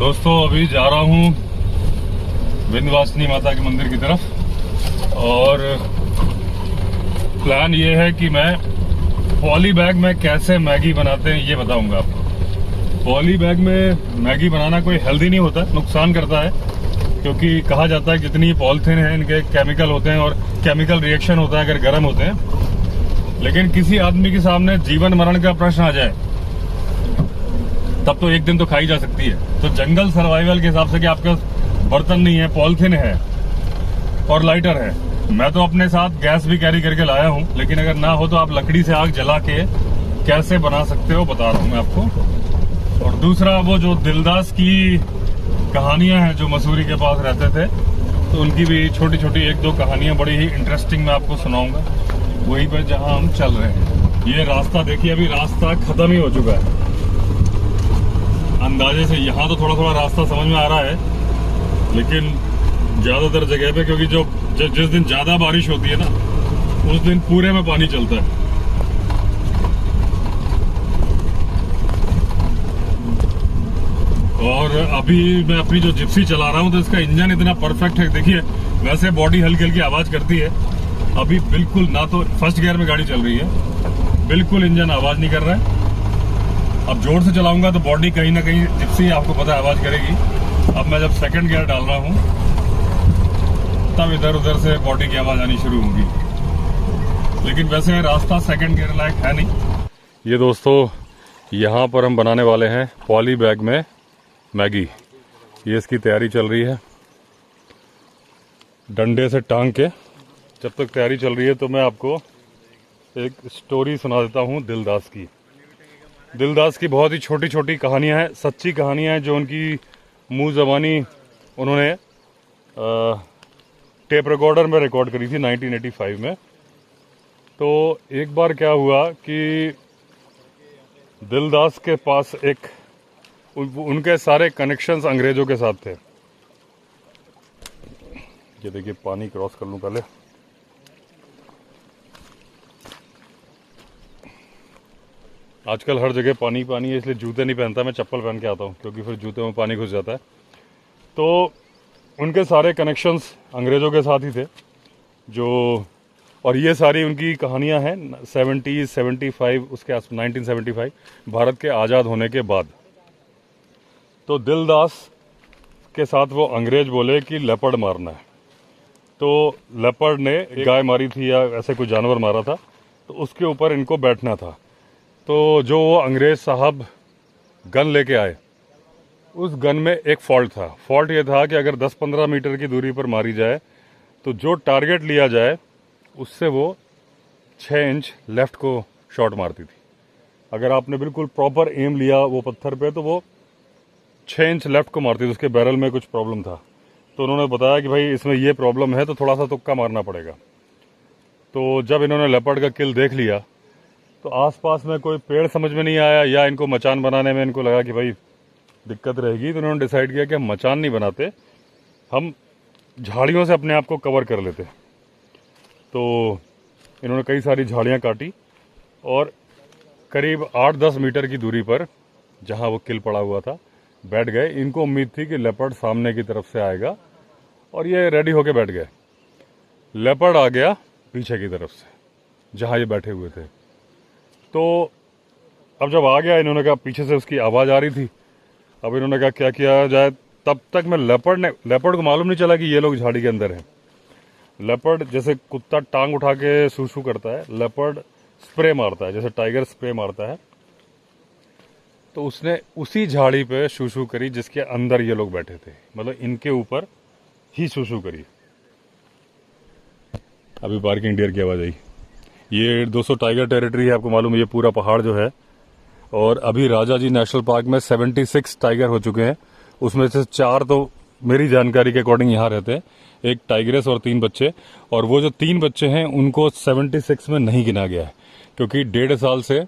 दोस्तों अभी जा रहा हूँ विंध्यवासिनी माता के मंदिर की तरफ और प्लान ये है कि मैं पॉली बैग में कैसे मैगी बनाते हैं ये बताऊंगा आपको। पॉली बैग में मैगी बनाना कोई हेल्दी नहीं होता, नुकसान करता है, क्योंकि कहा जाता है जितनी पॉलिथीन है इनके केमिकल होते हैं और केमिकल रिएक्शन होता है अगर गर्म होते हैं। लेकिन किसी आदमी के सामने जीवन मरण का प्रश्न आ जाए तब तो एक दिन तो खाई जा सकती है। तो जंगल सर्वाइवल के हिसाब से कि आपके पास बर्तन नहीं है, पॉलिथीन है और लाइटर है। मैं तो अपने साथ गैस भी कैरी करके लाया हूँ, लेकिन अगर ना हो तो आप लकड़ी से आग जला के कैसे बना सकते हो बता रहा हूँ मैं आपको। और दूसरा, वो जो दिलदास की कहानियां हैं जो मसूरी के पास रहते थे, तो उनकी भी छोटी छोटी एक दो कहानियां बड़ी ही इंटरेस्टिंग मैं आपको सुनाऊंगा वहीं पर जहां हम चल रहे हैं। ये रास्ता देखिए, अभी रास्ता खत्म ही हो चुका है अंदाजे से। यहाँ तो थोड़ा थोड़ा रास्ता समझ में आ रहा है, लेकिन ज्यादातर जगह पे, क्योंकि जो जिस दिन ज्यादा बारिश होती है ना उस दिन पूरे में पानी चलता है। और अभी मैं अपनी जो जिप्सी चला रहा हूँ तो इसका इंजन इतना परफेक्ट है, देखिए वैसे बॉडी हल्की हल्की आवाज करती है, अभी बिल्कुल ना तो फर्स्ट गियर में गाड़ी चल रही है, बिल्कुल इंजन आवाज नहीं कर रहा है। अब जोर से चलाऊंगा तो बॉडी कहीं ना कहीं जिप्सी आपको पता है आवाज करेगी। अब मैं जब सेकंड गियर डाल रहा हूँ तब इधर उधर से बॉडी की आवाज आनी शुरू होगी, लेकिन वैसे रास्ता सेकंड गियर लायक है नहीं। ये दोस्तों यहाँ पर हम बनाने वाले हैं पॉली बैग में मैगी। ये इसकी तैयारी चल रही है डंडे से टांग के। जब तक तैयारी चल रही है तो मैं आपको एक स्टोरी सुना देता हूँ दिलदास की। दिलदास की बहुत ही छोटी छोटी कहानियाँ हैं, सच्ची कहानियाँ हैं, जो उनकी मुँह ज़बानी उन्होंने टेप रिकॉर्डर में रिकॉर्ड करी थी 1985 में। तो एक बार क्या हुआ कि दिलदास के पास उनके सारे कनेक्शंस अंग्रेजों के साथ थे। ये देखिए, पानी क्रॉस कर लूं पहले। आजकल हर जगह पानी पानी है, इसलिए जूते नहीं पहनता, मैं चप्पल पहन के आता हूँ, क्योंकि फिर जूते में पानी घुस जाता है। तो उनके सारे कनेक्शंस अंग्रेजों के साथ ही थे और ये सारी उनकी कहानियां हैं 75 उसके आस 1975 भारत के आज़ाद होने के बाद। तो दिलदास के साथ वो अंग्रेज बोले कि लेपर्ड मारना है, तो लेपर्ड ने गाय मारी थी या ऐसे कोई जानवर मारा था, तो उसके ऊपर इनको बैठना था। तो जो वो अंग्रेज साहब गन लेके आए, उस गन में एक फॉल्ट था। फॉल्ट ये था कि अगर 10-15 मीटर की दूरी पर मारी जाए तो जो टारगेट लिया जाए उससे वो 6 इंच लेफ्ट को शॉट मारती थी। अगर आपने बिल्कुल प्रॉपर एम लिया वो पत्थर पे तो वो 6 इंच लेफ्ट को मारती थी। उसके बैरल में कुछ प्रॉब्लम था, तो उन्होंने बताया कि भाई इसमें ये प्रॉब्लम है, तो थोड़ा सा तुक्का मारना पड़ेगा। तो जब इन्होंने लेपर्ड का किल देख लिया तो आसपास में कोई पेड़ समझ में नहीं आया, या इनको मचान बनाने में इनको लगा कि भाई दिक्कत रहेगी, तो उन्होंने डिसाइड किया कि हम मचान नहीं बनाते, हम झाड़ियों से अपने आप को कवर कर लेते। तो इन्होंने कई सारी झाड़ियाँ काटी और करीब 8-10 मीटर की दूरी पर जहाँ वो किल पड़ा हुआ था बैठ गए। इनको उम्मीद थी कि लेपर्ड सामने की तरफ से आएगा और ये रेडी होके बैठ गए। लेपर्ड आ गया पीछे की तरफ से जहाँ ये बैठे हुए थे। तो अब जब आ गया, इन्होंने कहा, पीछे से उसकी आवाज़ आ रही थी। अब इन्होंने कहा क्या किया जाए। तब तक में लेपर्ड को मालूम नहीं चला कि ये लोग झाड़ी के अंदर हैं। लेपर्ड जैसे कुत्ता टांग उठा के सूसू करता है, लेपर्ड स्प्रे मारता है जैसे टाइगर स्प्रे मारता है। तो उसने उसी झाड़ी पे शूशू करी जिसके अंदर ये लोग बैठे थे, मतलब इनके ऊपर ही शूशू करी। अभी पार्किंग डियर की आवाज आई। ये 200 टाइगर टेरिटरी है, आपको मालूम है, ये पूरा पहाड़ जो है। और अभी राजा जी नेशनल पार्क में 76 टाइगर हो चुके हैं, उसमें से 4 तो मेरी जानकारी के अकॉर्डिंग यहाँ रहते हैं, एक टाइग्रेस और 3 बच्चे। और वो जो 3 बच्चे हैं उनको 76 में नहीं गिना गया है, क्योंकि 1.5 साल से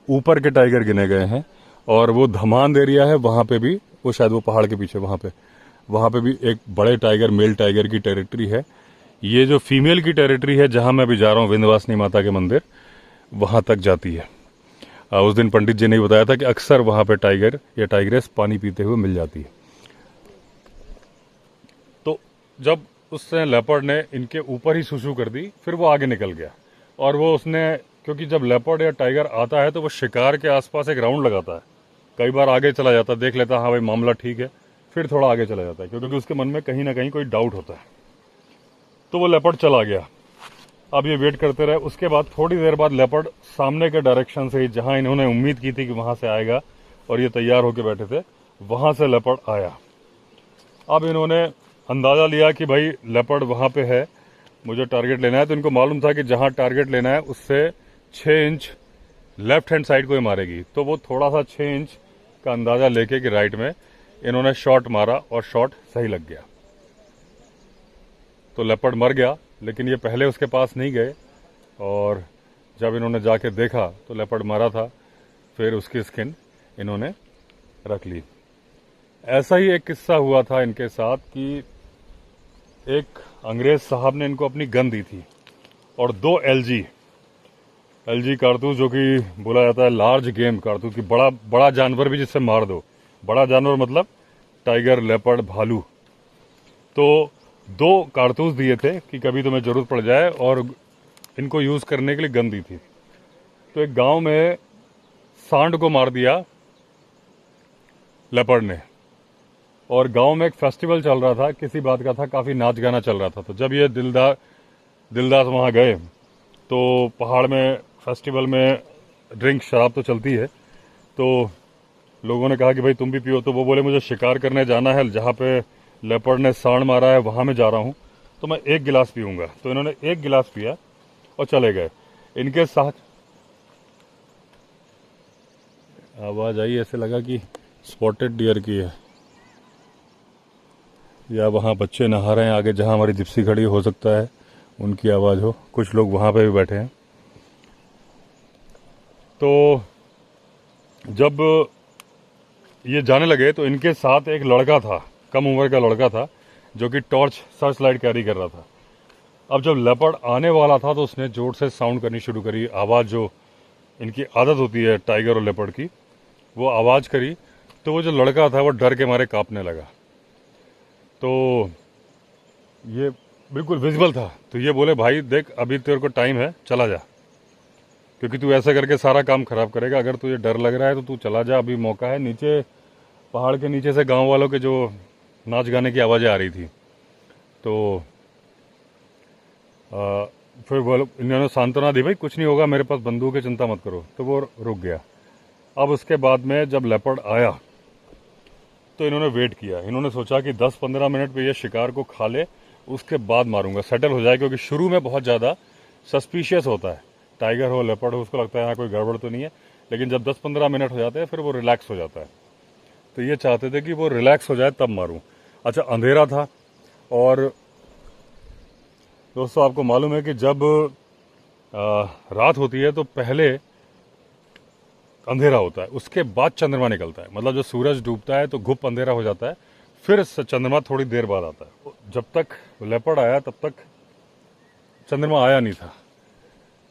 ऊपर के टाइगर गिने गए हैं। और वो धमांद एरिया है, वहां पे भी, वो शायद वो पहाड़ के पीछे वहां पे भी एक बड़े टाइगर, मेल टाइगर की टेरिटरी है। ये जो फीमेल की टेरिटरी है, जहां मैं भी जा रहा हूँ विंध्यवासिनी माता के मंदिर, वहां तक जाती है। उस दिन पंडित जी ने बताया था कि अक्सर वहां पे टाइगर या टाइग्रेस पानी पीते हुए मिल जाती है। जब उसने लेपर्ड ने इनके ऊपर ही सुसु कर दी, फिर वो आगे निकल गया। और वो उसने, क्योंकि जब लेपर्ड या टाइगर आता है तो वो शिकार के आसपास एक राउंड लगाता है, कई बार आगे चला जाता है, देख लेता है हाँ भाई मामला ठीक है, फिर थोड़ा आगे चला जाता है, क्योंकि उसके मन में कहीं ना कहीं कोई डाउट होता है। तो वो लेपर्ड चला गया। अब ये वेट करते रहे। उसके बाद थोड़ी देर बाद लेपर्ड सामने के डायरेक्शन से, जहां इन्होंने उम्मीद की थी कि वहां से आएगा और ये तैयार होकर बैठे थे, वहां से लेपर्ड आया। अब इन्होंने अंदाजा लिया कि भाई लेपर्ड वहां पे है, मुझे टारगेट लेना है। तो इनको मालूम था कि जहां टारगेट लेना है उससे 6 इंच लेफ्ट हैंड साइड को ही मारेगी। तो वो थोड़ा सा 6 इंच का अंदाजा लेके कि राइट में इन्होंने शॉट मारा और शॉट सही लग गया। तो लेपर्ड मर गया, लेकिन ये पहले उसके पास नहीं गए और जब इन्होंने जाके देखा तो लेपर्ड मरा था। फिर उसकी स्किन इन्होंने रख ली। ऐसा ही एक किस्सा हुआ था इनके साथ कि एक अंग्रेज साहब ने इनको अपनी गन दी थी और 2 एलजी कारतूस, जो कि बोला जाता है लार्ज गेम कारतूस, कि बड़ा जानवर भी जिससे मार दो। बड़ा जानवर मतलब टाइगर, लेपर्ड, भालू। तो 2 कारतूस दिए थे कि कभी तुम्हें जरूरत पड़ जाए, और इनको यूज करने के लिए गन दी थी। तो एक गांव में सांड को मार दिया लेपर्ड ने, और गांव में एक फेस्टिवल चल रहा था, किसी बात का था, काफी नाच गाना चल रहा था। तो जब ये दिलदास वहां गए तो पहाड़ में फेस्टिवल में ड्रिंक, शराब तो चलती है, तो लोगों ने कहा कि भाई तुम भी पियो। तो वो बोले मुझे शिकार करने जाना है, जहाँ पे लेपर्ड ने सांड मारा है वहां मैं जा रहा हूं, तो मैं 1 गिलास पीऊंगा। तो इन्होंने 1 गिलास पिया और चले गए। इनके साथ आवाज आई, ऐसे लगा कि स्पॉटेड डियर की है, या वहां बच्चे नहा रहे हैं आगे जहां हमारी जिप्सी खड़ी, हो सकता है उनकी आवाज हो। कुछ लोग वहां पे भी बैठे हैं। तो जब ये जाने लगे तो इनके साथ एक लड़का था, कम उम्र का लड़का था, जो कि टॉर्च, सर्च लाइट कैरी कर रहा था। अब जब लेपर्ड आने वाला था तो उसने जोर से साउंड करनी शुरू करी, आवाज़ जो इनकी आदत होती है टाइगर और लेपर्ड की, वो आवाज़ करी। तो वो जो लड़का था वो डर के मारे कांपने लगा। तो ये बिल्कुल विजिबल था। तो ये बोले भाई देख, अभी तेरे को टाइम है, चला जा, क्योंकि तू ऐसा करके सारा काम खराब करेगा। अगर तुझे डर लग रहा है तो तू चला जा, अभी मौका है। नीचे पहाड़ के नीचे से गांव वालों के जो नाच गाने की आवाज़ें आ रही थी। तो फिर वो इन्होंने सांत्वना दी, भाई कुछ नहीं होगा, मेरे पास बंदूक है, चिंता मत करो। तो वो रुक गया। अब उसके बाद में जब लेपर्ड आया तो इन्होंने वेट किया। इन्होंने सोचा कि 10-15 मिनट में ये शिकार को खा ले, उसके बाद मारूंगा, सेटल हो जाए। क्योंकि शुरू में बहुत ज़्यादा सस्पिशियस होता है, टाइगर हो लेपर्ड हो, उसको लगता है यहाँ कोई गड़बड़ तो नहीं है। लेकिन जब 10-15 मिनट हो जाते हैं फिर वो रिलैक्स हो जाता है। तो ये चाहते थे कि वो रिलैक्स हो जाए तब मारूं। अच्छा, अंधेरा था, और दोस्तों आपको मालूम है कि जब रात होती है तो पहले अंधेरा होता है, उसके बाद चंद्रमा निकलता है। मतलब जो सूरज डूबता है तो घुप अंधेरा हो जाता है, फिर चंद्रमा थोड़ी देर बाद आता है। जब तक लेपर्ड आया तब तक चंद्रमा आया नहीं था।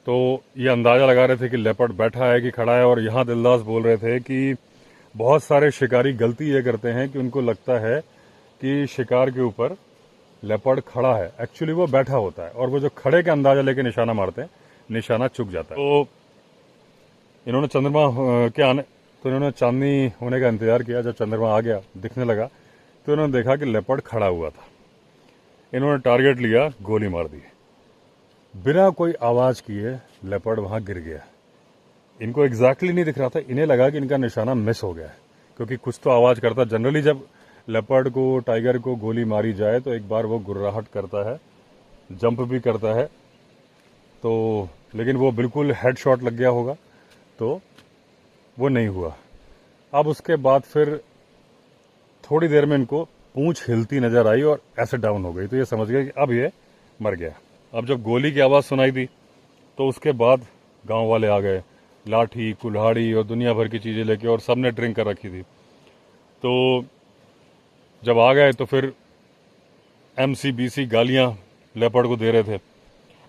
तो ये अंदाजा लगा रहे थे कि लेपर्ड बैठा है कि खड़ा है। और यहाँ दिलदास बोल रहे थे कि बहुत सारे शिकारी गलती ये करते हैं कि उनको लगता है कि शिकार के ऊपर लेपर्ड खड़ा है, एक्चुअली वो बैठा होता है, और वो जो खड़े का अंदाजा लेके निशाना मारते हैं, निशाना चूक जाता है। तो इन्होंने चंद्रमा के आने, तो इन्होंने चांदनी होने का इंतजार किया। जब चंद्रमा आ गया, दिखने लगा, तो इन्होंने देखा कि लेपर्ड खड़ा हुआ था। इन्होंने टारगेट लिया, गोली मार दी, बिना कोई आवाज किए लेपर्ड वहां गिर गया। इनको एग्जैक्टली नहीं दिख रहा था, इन्हें लगा कि इनका निशाना मिस हो गया है, क्योंकि कुछ तो आवाज करता। जनरली जब लेपर्ड को, टाइगर को गोली मारी जाए तो एक बार वो गुर्राहट करता है, जंप भी करता है। तो लेकिन वो बिल्कुल हेड शॉट लग गया होगा, तो वो नहीं हुआ। अब उसके बाद फिर थोड़ी देर में इनको पूंछ हिलती नजर आई और ऐसे डाउन हो गई। तो ये समझ गए कि अब ये मर गया। अब जब गोली की आवाज़ सुनाई दी तो उसके बाद गांव वाले आ गए, लाठी, कुल्हाड़ी और दुनिया भर की चीज़ें लेके, और सबने ड्रिंक कर रखी थी। तो जब आ गए तो फिर MCBC गालियां लेपर्ड को दे रहे थे।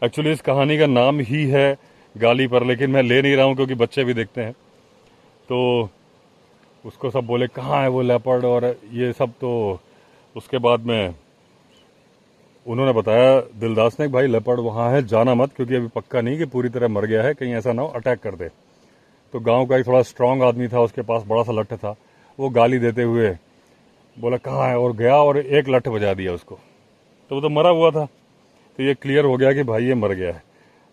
एक्चुअली इस कहानी का नाम ही है गाली पर, लेकिन मैं ले नहीं रहा हूं क्योंकि बच्चे भी देखते हैं। तो उसको सब बोले कहाँ है वो लेपर्ड और ये सब। तो उसके बाद में उन्होंने बताया दिलदास ने कि भाई लेपर्ड वहाँ है, जाना मत, क्योंकि अभी पक्का नहीं कि पूरी तरह मर गया है, कहीं ऐसा ना हो अटैक कर दे। तो गांव का एक थोड़ा स्ट्रांग आदमी था, उसके पास बड़ा सा लट्ठ था, वो गाली देते हुए बोला कहाँ है, और गया और एक लट्ठ बजा दिया उसको, तो वो तो मरा हुआ था। तो ये क्लियर हो गया कि भाई ये मर गया है।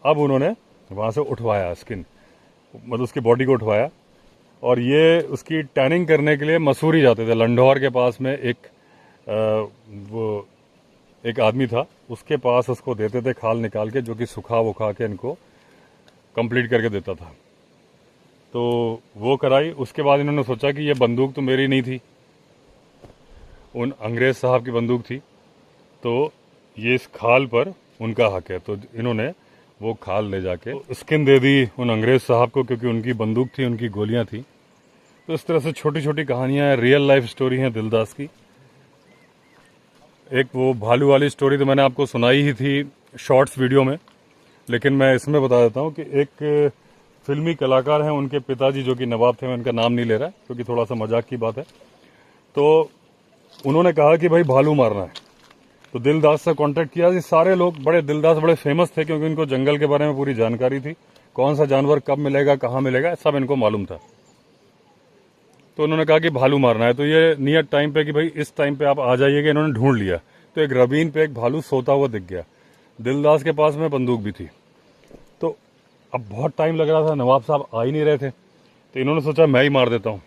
अब उन्होंने वहाँ से उठवाया स्किन, मतलब उसकी बॉडी को उठवाया, और ये उसकी टैनिंग करने के लिए मसूरी जाते थे। लंढौर के पास में वो एक आदमी था, उसके पास उसको देते थे खाल निकाल के, जो कि सुखा वुखा के इनको कंप्लीट करके देता था। तो वो कराई। उसके बाद इन्होंने सोचा कि ये बंदूक तो मेरी नहीं थी, उन अंग्रेज साहब की बंदूक थी, तो ये इस खाल पर उनका हक है। तो इन्होंने वो खाल ले जाके स्किन दे दी उन अंग्रेज साहब को, क्योंकि उनकी बंदूक थी, उनकी गोलियां थी। तो इस तरह से छोटी छोटी कहानियां हैं, रियल लाइफ स्टोरी हैं दिलदास की। एक वो भालू वाली स्टोरी तो मैंने आपको सुनाई ही थी शॉर्ट्स वीडियो में, लेकिन मैं इसमें बता देता हूँ कि एक फिल्मी कलाकार हैं, उनके पिताजी जो कि नवाब थे, मैं उनका नाम नहीं ले रहा क्योंकि थोड़ा सा मजाक की बात है। तो उन्होंने कहा कि भाई भालू मारना है, तो दिलदास से कांटेक्ट किया। ये सारे लोग दिलदास बड़े फेमस थे, क्योंकि इनको जंगल के बारे में पूरी जानकारी थी, कौन सा जानवर कब मिलेगा, कहाँ मिलेगा, सब इनको मालूम था। तो उन्होंने कहा कि भालू मारना है। तो ये नियर टाइम पे कि भाई इस टाइम पे आप आ जाइएगा, इन्होंने ढूंढ लिया। तो एक रवीन पे एक भालू सोता हुआ दिख गया, दिलदास के पास में बंदूक भी थी। तो अब बहुत टाइम लग रहा था, नवाब साहब आ ही नहीं रहे थे, तो इन्होंने सोचा मैं ही मार देता हूँ।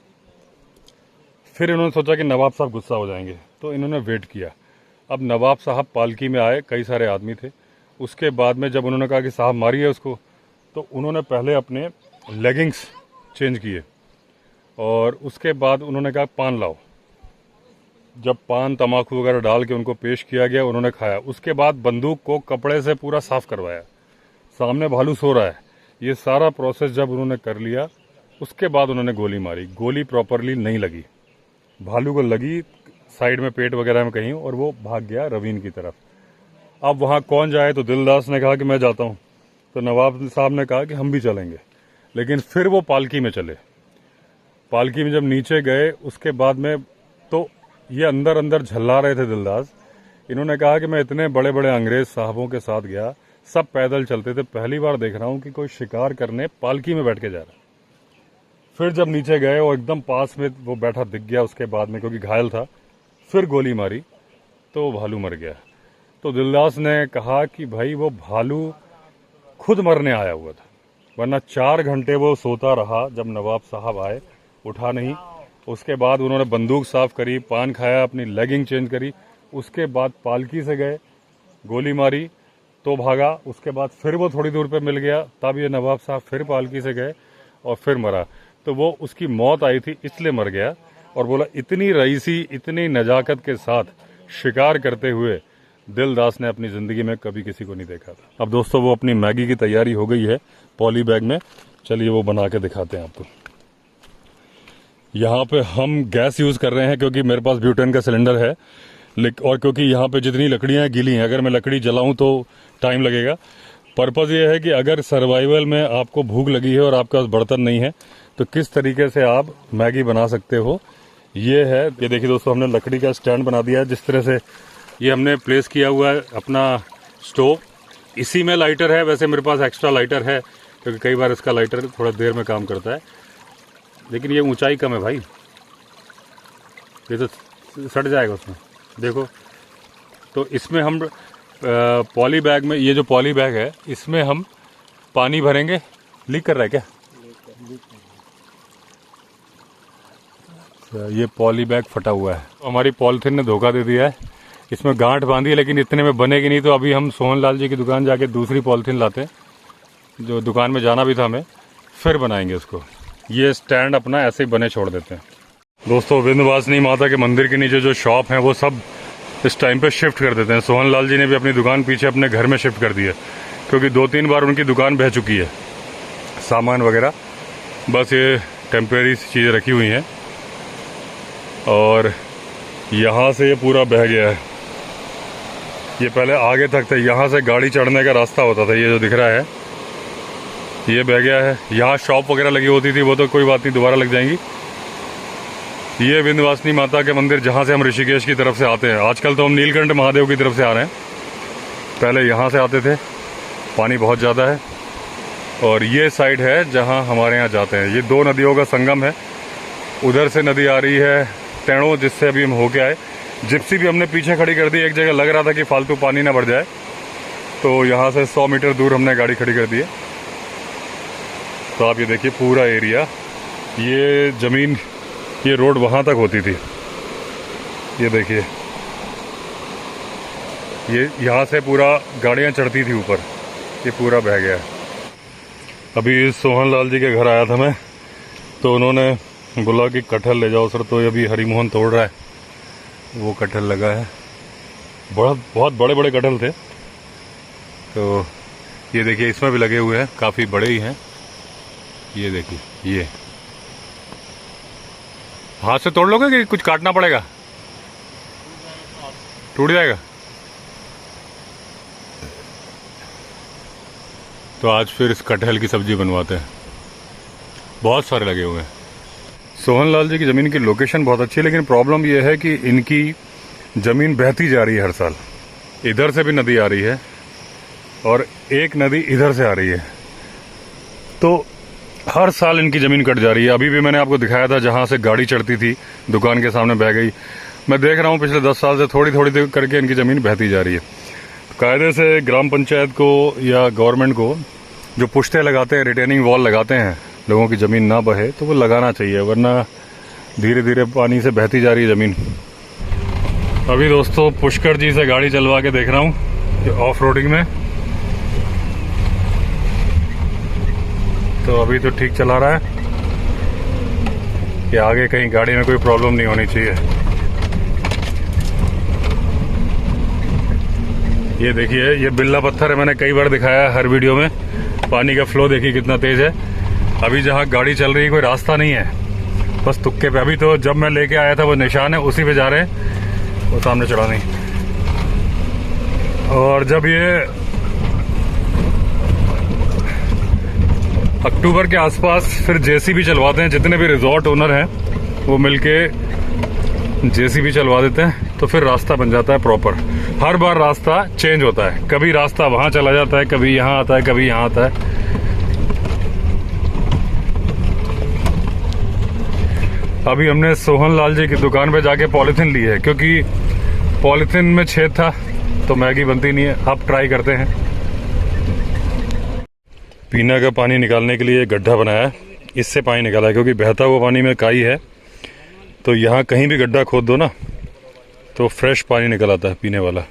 फिर इन्होंने सोचा कि नवाब साहब गुस्सा हो जाएंगे, तो इन्होंने वेट किया। अब नवाब साहब पालकी में आए, कई सारे आदमी थे। उसके बाद में जब उन्होंने कहा कि साहब मारिए उसको, तो उन्होंने पहले अपने लेगिंग्स चेंज किए, और उसके बाद उन्होंने कहा पान लाओ। जब पान तमाकू वगैरह डाल के उनको पेश किया गया, उन्होंने खाया। उसके बाद बंदूक को कपड़े से पूरा साफ करवाया, सामने भालू सो रहा है। ये सारा प्रोसेस जब उन्होंने कर लिया, उसके बाद उन्होंने गोली मारी। गोली प्रॉपरली नहीं लगी, भालू को लगी साइड में, पेट वगैरह में कहीं, और वो भाग गया रवीन की तरफ। अब वहाँ कौन जाए, तो दिलदास ने कहा कि मैं जाता हूँ। तो नवाब साहब ने कहा कि हम भी चलेंगे, लेकिन फिर वो पालकी में चले। पालकी में जब नीचे गए, उसके बाद में तो ये अंदर अंदर झल्ला रहे थे दिलदास। इन्होंने कहा कि मैं इतने बड़े बड़े अंग्रेज साहबों के साथ गया, सब पैदल चलते थे, पहली बार देख रहा हूँ कि कोई शिकार करने पालकी में बैठ के जा रहा है। फिर जब नीचे गए और एकदम पास में वो बैठा दिख गया, उसके बाद में क्योंकि घायल था, फिर गोली मारी तो भालू मर गया। तो दिलदास ने कहा कि भाई वो भालू खुद मरने आया हुआ था, वरना 4 घंटे वो सोता रहा। जब नवाब साहब आए, उठा नहीं। उसके बाद उन्होंने बंदूक साफ करी, पान खाया, अपनी लेगिंग चेंज करी। उसके बाद पालकी से गए, गोली मारी तो भागा। उसके बाद फिर वो थोड़ी दूर पे मिल गया, तब ये नवाब साहब फिर पालकी से गए और फिर मरा। तो वो उसकी मौत आई थी इसलिए मर गया। और बोला इतनी रईसी, इतनी नजाकत के साथ शिकार करते हुए दिलदास ने अपनी जिंदगी में कभी किसी को नहीं देखा था। अब दोस्तों वो अपनी मैगी की तैयारी हो गई है पॉली बैग में, चलिए वो बना के दिखाते हैं आपको। यहाँ पे हम गैस यूज कर रहे हैं क्योंकि मेरे पास ब्यूटेन का सिलेंडर है, और क्योंकि यहाँ पे जितनी लकड़ियाँ गीली हैं, अगर मैं लकड़ी जलाऊं तो टाइम लगेगा। पर्पज़ ये है कि अगर सर्वाइवल में आपको भूख लगी है और आपके पास बर्तन नहीं है, तो किस तरीके से आप मैगी बना सकते हो, ये है। ये देखिए दोस्तों, हमने लकड़ी का स्टैंड बना दिया है। जिस तरह से ये हमने प्लेस किया हुआ है अपना स्टोव, इसी में लाइटर है। वैसे मेरे पास एक्स्ट्रा लाइटर है क्योंकि कई बार इसका लाइटर थोड़ा देर में काम करता है, लेकिन ये ऊंचाई कम है भाई, ये तो सट जाएगा उसमें, देखो। तो इसमें हम पॉली बैग में, ये जो पॉली बैग है इसमें हम पानी भरेंगे। लीक कर रहा है क्या? ये पॉली बैग फटा हुआ है, हमारी पॉलीथिन ने धोखा दे दिया है। इसमें गांठ बांधी है, लेकिन इतने में बनेगी नहीं। तो अभी हम सोहन लाल जी की दुकान जाके दूसरी पॉलीथिन लाते हैं, जो दुकान में जाना भी था हमें, फिर बनाएंगे उसको। ये स्टैंड अपना ऐसे ही बने छोड़ देते हैं। दोस्तों विंध्यवासिनी माता के मंदिर के नीचे जो शॉप हैं वो सब इस टाइम पे शिफ्ट कर देते हैं। सोहन लाल जी ने भी अपनी दुकान पीछे अपने घर में शिफ्ट कर दी है, क्योंकि 2-3 बार उनकी दुकान बह चुकी है, सामान वगैरह। बस ये टेम्परेरी चीज़ें रखी हुई हैं। और यहाँ से ये पूरा बह गया है, ये पहले आगे तक था, यहाँ से गाड़ी चढ़ने का रास्ता होता था, ये जो दिख रहा है ये बह गया है। यहाँ शॉप वगैरह लगी होती थी, वो तो कोई बात नहीं, दोबारा लग जाएंगी। ये विंध्यवासिनी माता के मंदिर, जहाँ से हम ऋषिकेश की तरफ से आते हैं। आजकल तो हम नीलकंठ महादेव की तरफ से आ रहे हैं, पहले यहाँ से आते थे, पानी बहुत ज़्यादा है। और ये साइड है जहाँ हमारे यहाँ जाते हैं। ये दो नदियों का संगम है। उधर से नदी आ रही है टेणो, जिससे अभी हम होके आए। जिप्सी भी हमने पीछे खड़ी कर दी, एक जगह लग रहा था कि फालतू पानी ना बढ़ जाए, तो यहाँ से 100 मीटर दूर हमने गाड़ी खड़ी कर दी है। तो आप ये देखिए पूरा एरिया, ये ज़मीन, ये रोड वहाँ तक होती थी। ये देखिए, ये यहाँ से पूरा गाड़ियाँ चढ़ती थी ऊपर, ये पूरा बह गया है। अभी सोहन लाल जी के घर आया था मैं, तो उन्होंने बोला कि कटहल ले जाओ सर। तो अभी हरिमोहन तोड़ रहा है, वो कटहल लगा है। बहुत बड़े बड़े कटहल थे। तो ये देखिए, इसमें भी लगे हुए हैं, काफ़ी बड़े ही हैं। ये देखिए, ये हाथ से तोड़ लोगे कि कुछ काटना पड़ेगा? टूट जाएगा। तो आज फिर इस कटहल की सब्जी बनवाते हैं। बहुत सारे लगे हुए हैं। सोहन लाल जी की ज़मीन की लोकेशन बहुत अच्छी है, लेकिन प्रॉब्लम यह है कि इनकी ज़मीन बहती जा रही है हर साल। इधर से भी नदी आ रही है और एक नदी इधर से आ रही है, तो हर साल इनकी ज़मीन कट जा रही है। अभी भी मैंने आपको दिखाया था, जहाँ से गाड़ी चढ़ती थी दुकान के सामने बह गई। मैं देख रहा हूँ पिछले 10 साल से थोड़ी थोड़ी करके इनकी ज़मीन बहती जा रही है। कायदे से ग्राम पंचायत को या गवर्नमेंट को जो पुश्ते लगाते हैं, रिटेनिंग वॉल लगाते हैं, लोगों की ज़मीन ना बहे, तो वो लगाना चाहिए, वरना धीरे धीरे पानी से बहती जा रही है ज़मीन। अभी दोस्तों पुष्कर जी से गाड़ी चलवा के देख रहा हूँ ऑफ रोडिंग में, तो अभी तो ठीक चला रहा है कि आगे कहीं गाड़ी में कोई प्रॉब्लम नहीं होनी चाहिए। ये देखिए, ये बिल्ला पत्थर है, मैंने कई बार दिखाया है हर वीडियो में। पानी का फ्लो देखिए कितना तेज है। अभी जहाँ गाड़ी चल रही है कोई रास्ता नहीं है, बस तुक्के पे। अभी तो जब मैं लेके आया था वो निशान है, उसी पे जा रहे हैं, वो सामने चढ़ा नहीं। और जब ये अक्टूबर के आसपास फिर जेसीबी चलवाते हैं, जितने भी रिजॉर्ट ओनर हैं वो मिलके जेसीबी चलवा देते हैं, तो फिर रास्ता बन जाता है प्रॉपर। हर बार रास्ता चेंज होता है, कभी रास्ता वहां चला जाता है, कभी यहाँ आता है, कभी यहाँ आता है। अभी हमने सोहन लाल जी की दुकान पे जाके पॉलीथिन ली है, क्योंकि पॉलीथिन में छेद था तो मैगी बनती नहीं है। अब ट्राई करते हैं। पीने का पानी निकालने के लिए गड्ढा बनाया है, इससे पानी निकाला है, क्योंकि बहता हुआ पानी में काई है। तो यहाँ कहीं भी गड्ढा खोद दो ना, तो फ्रेश पानी निकल आता है पीने वाला।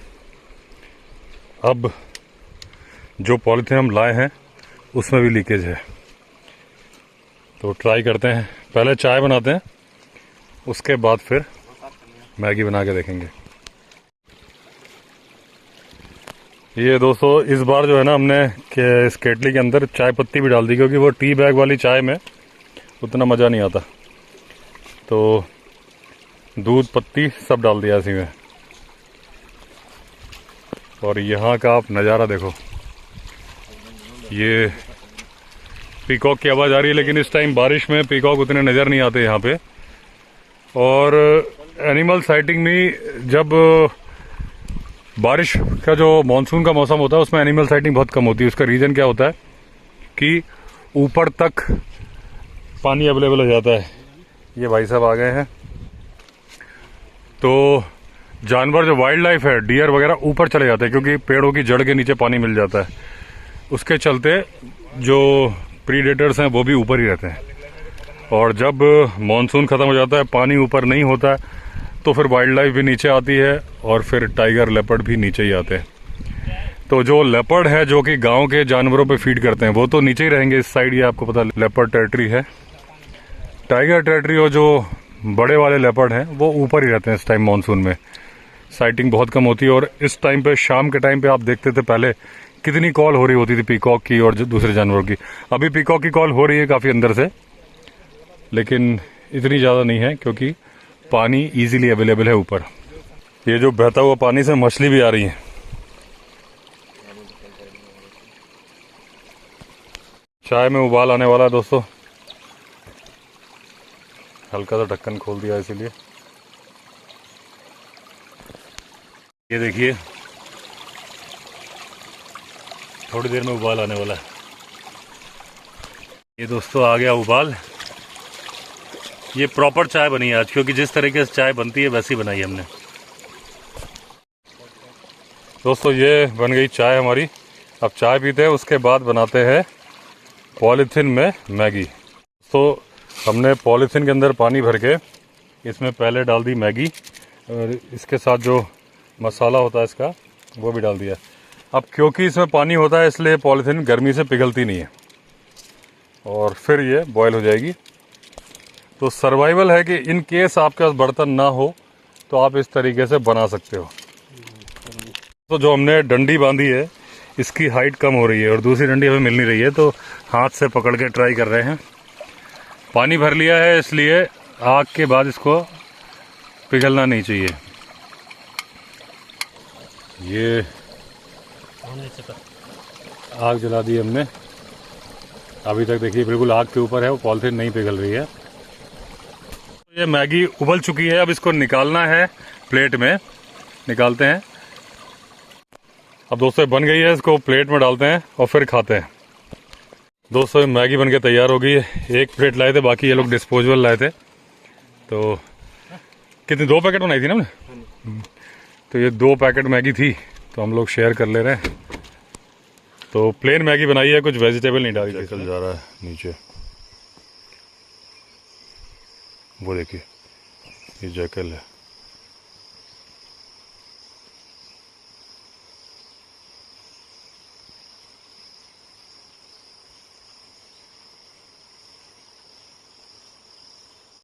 अब जो पॉलीथिन हम लाए हैं उसमें भी लीकेज है, तो ट्राई करते हैं। पहले चाय बनाते हैं, उसके बाद फिर मैगी बना के देखेंगे। ये दोस्तों इस बार जो है ना, हमने इस केटली के अंदर चाय पत्ती भी डाल दी, क्योंकि वो टी बैग वाली चाय में उतना मज़ा नहीं आता। तो दूध पत्ती सब डाल दिया इसी में। और यहाँ का आप नज़ारा देखो, ये पीकॉक की आवाज़ आ रही है, लेकिन इस टाइम बारिश में पीकॉक उतने नज़र नहीं आते यहाँ पे। और एनिमल साइटिंग में जब बारिश का जो मानसून का मौसम होता है, उसमें एनिमल साइटिंग बहुत कम होती है। उसका रीज़न क्या होता है कि ऊपर तक पानी अवेलेबल हो जाता है। ये भाई साहब आ गए हैं, तो जानवर जो वाइल्ड लाइफ है, डियर वगैरह ऊपर चले जाते हैं, क्योंकि पेड़ों की जड़ के नीचे पानी मिल जाता है। उसके चलते जो प्रीडेटर्स हैं वो भी ऊपर ही रहते हैं। और जब मानसून ख़त्म हो जाता है, पानी ऊपर नहीं होता है, तो फिर वाइल्ड लाइफ भी नीचे आती है, और फिर टाइगर लेपर्ड भी नीचे ही आते हैं। तो जो लेपर्ड है, जो कि गांव के जानवरों पे फीड करते हैं, वो तो नीचे ही रहेंगे। इस साइड ये आपको पता लेपर्ड टेरिटरी है। टाइगर टेरिटरी और जो बड़े वाले लेपर्ड हैं वो ऊपर ही रहते हैं। इस टाइम मानसून में साइटिंग बहुत कम होती है। और इस टाइम पे, शाम के टाइम पे आप देखते थे पहले कितनी कॉल हो रही होती थी पीकॉक की और दूसरे जानवरों की। अभी पीकॉक की कॉल हो रही है काफ़ी अंदर से, लेकिन इतनी ज़्यादा नहीं है, क्योंकि पानी इजीली अवेलेबल है ऊपर। ये जो बहता हुआ पानी से मछली भी आ रही है। चाय में उबाल आने वाला है दोस्तों, हल्का सा ढक्कन खोल दिया इसीलिए। ये देखिए, थोड़ी देर में उबाल आने वाला है। ये दोस्तों आ गया उबाल। ये प्रॉपर चाय बनी है आज, क्योंकि जिस तरीके से चाय बनती है वैसी बनाई हमने। दोस्तों ये बन गई चाय हमारी। अब चाय पीते हैं, उसके बाद बनाते हैं पॉलीथीन में मैगी। तो हमने पॉलीथीन के अंदर पानी भर के इसमें पहले डाल दी मैगी, और इसके साथ जो मसाला होता है इसका वो भी डाल दिया। अब क्योंकि इसमें पानी होता है इसलिए पॉलीथीन गर्मी से पिघलती नहीं है, और फिर ये बॉयल हो जाएगी। तो सर्वाइवल है कि इन केस आपके पास बर्तन ना हो तो आप इस तरीके से बना सकते हो। तो जो हमने डंडी बांधी है इसकी हाइट कम हो रही है और दूसरी डंडी हमें मिल नहीं रही है, तो हाथ से पकड़ के ट्राई कर रहे हैं। पानी भर लिया है इसलिए आग के बाद इसको पिघलना नहीं चाहिए। ये आग जला दी हमने। अभी तक देखिए बिल्कुल आग के ऊपर है, वो पॉलिथीन नहीं पिघल रही है। ये मैगी उबल चुकी है, अब इसको निकालना है, प्लेट में निकालते हैं। अब दोस्तों बन गई है, इसको प्लेट में डालते हैं और फिर खाते हैं। दोस्तों मैगी बन के तैयार हो गई है। एक प्लेट लाए थे, बाकी ये लोग डिस्पोजेबल लाए थे। तो कितनी 2 पैकेट बनाई थी ना हमने, तो ये 2 पैकेट मैगी थी, तो हम लोग शेयर कर ले रहे हैं। तो प्लेन मैगी बनाई है, कुछ वेजिटेबल नहीं डाली। चल जा रहा है नीचे, वो देखिए ये जैकल है।